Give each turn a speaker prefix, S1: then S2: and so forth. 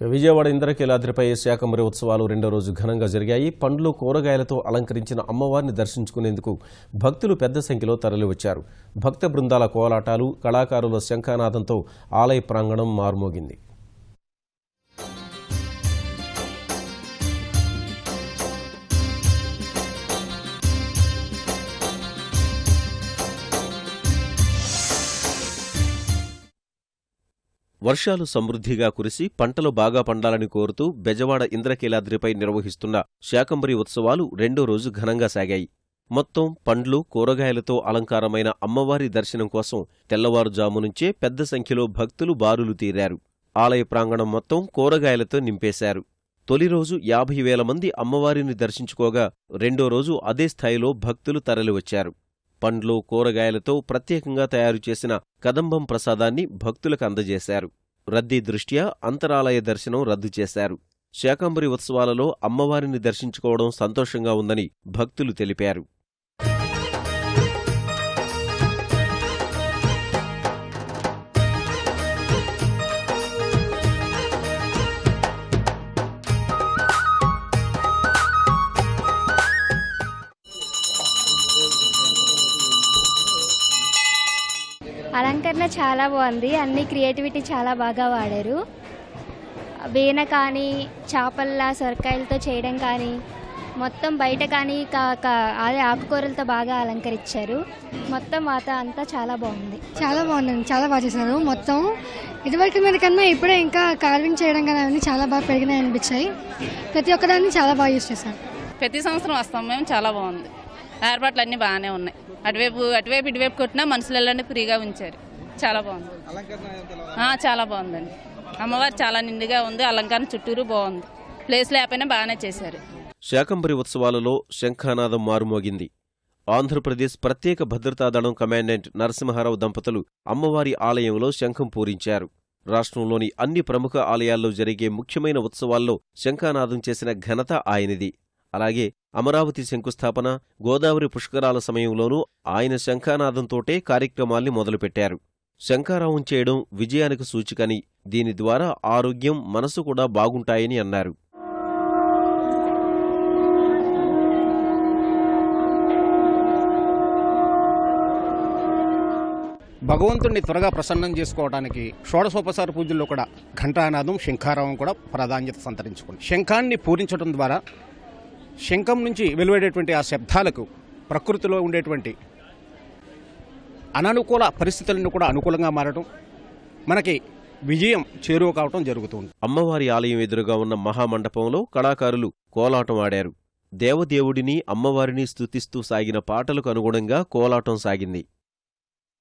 S1: విజయవాడ ఇంద్రకీలాద్రిపై శాకంబరి ఉత్సవాలు రెండో రోజు ఘనంగా జరిగాయి. పండ్లు కూరగాయలతో అలంకరించిన అమ్మవారిని దర్శించుకునేందుకు భక్తులు పెద్ద సంఖ్యలో తరలివచ్చారు. భక్త బృందాల కోలాటాలు, కళాకారుల శంఖానాదంతో ఆలయ ప్రాంగణం మారుమోగింది. వర్షాలు సమృద్ధిగా కురిసి పంటలు బాగా పండాలని కోరుతూ బెజవాడ ఇంద్రకీలాద్రిపై నిర్వహిస్తున్న శాకంబరి ఉత్సవాలు రెండో రోజు ఘనంగా సాగాయి. మొత్తం పండ్లు, కూరగాయలతో అలంకారమైన అమ్మవారి దర్శనం కోసం తెల్లవారుజాము నుంచే పెద్ద సంఖ్యలో భక్తులు బారులు తీరారు. ఆలయ ప్రాంగణం మొత్తం కూరగాయలతో నింపేశారు. తొలి రోజు 50,000 మంది అమ్మవారిని దర్శించుకోగా రెండో రోజు అదే స్థాయిలో భక్తులు తరలివచ్చారు. పండ్లు, కూరగాయలతో ప్రత్యేకంగా తయారుచేసిన కదంబం ప్రసాదాన్ని భక్తులకు అందజేశారు. రద్దీ దృష్ట్యా అంతరాలయ దర్శనం రద్దు చేశారు. శాకంబరి ఉత్సవాలలో అమ్మవారిని దర్శించుకోవడం సంతోషంగా ఉందని భక్తులు తెలిపారు.
S2: అలంకరణ చాలా బాగుంది. అన్ని క్రియేటివిటీ చాలా బాగా వాడారు. వీణ కానీ, చేపల్లా సొరకాయలతో చేయడం కానీ, మొత్తం బయట కానీ అదే ఆకుకూరలతో బాగా అలంకరించారు. మొత్తం అంతా చాలా బాగుంది.
S3: చాలా బాగుందండి, చాలా బాగా చేశారు. మొత్తం ఇదివరకు మీద కన్నా ఇప్పుడే ఇంకా కార్వింగ్ చేయడం కానీ అవన్నీ చాలా బాగా పెరిగినాయి అనిపించాయి. ప్రతి ఒక్కదాన్ని చాలా బాగా యూజ్ చేశారు.
S4: ప్రతి సంవత్సరం వస్తాం మేము. చాలా బాగుంది. ఏర్పాట్లు అన్నీ బాగానే ఉన్నాయి. అటువైపు ఇటువైపు కొట్టినా మనుషులన్నీ ఫ్రీగా ఉంచారు. చాలా బాగుంది. చాలా బాగుందండి. అమ్మవారు చాలా నిండుగా ఉంది. అలంకరణ చుట్టూరు బాగుంది. ప్లేస్ లేకపోయినా బాగానే చేశారు.
S1: శాకంబరి ఉత్సవాలలో శంఖానాదం మారుమోగింది. ఆంధ్రప్రదేశ్ ప్రత్యేక భద్రతా దళం కమాండెంట్ నరసింహారావు దంపతులు అమ్మవారి ఆలయంలో శంఖం పూరించారు. రాష్ట్రంలోని అన్ని ప్రముఖ ఆలయాల్లో జరిగే ముఖ్యమైన ఉత్సవాల్లో శంఖానాదం చేసిన ఘనత ఆయనది. అలాగే అమరావతి శంకుస్థాపన, గోదావరి పుష్కరాల సమయంలోనూ ఆయన శంఖానాదంతోటే కార్యక్రమాల్ని మొదలుపెట్టారు. శంఖారావం చేయడం విజయానికి సూచికని, దీని ద్వారా ఆరోగ్యం, మనసు కూడా బాగుంటాయని అన్నారు.
S5: భగవంతుడిని త్వరగా ప్రసన్నం చేసుకోవడానికి షోడశోపచార పూజల్లో కూడా ఘంటానాదం, శంఖారావం కూడా ప్రాధాన్యత సంతరించుకుంది. శంఖాన్ని పూరించడం ద్వారా శంఖం నుంచి వెలువడేటువంటి ఆ శబ్దాలకు ప్రకృతిలో ఉండేటువంటి అననుకూల పరిస్థితులను కూడా అనుకూలంగా మారడం, మనకి విజయం చేరువ కావటం జరుగుతుంది.
S1: అమ్మవారి ఆలయం ఎదురుగా ఉన్న మహామండపంలో కళాకారులు కోలాటం ఆడారు. దేవదేవుడిని, అమ్మవారిని స్తుతిస్తూ సాగిన పాటలకు అనుగుణంగా కోలాటం సాగింది.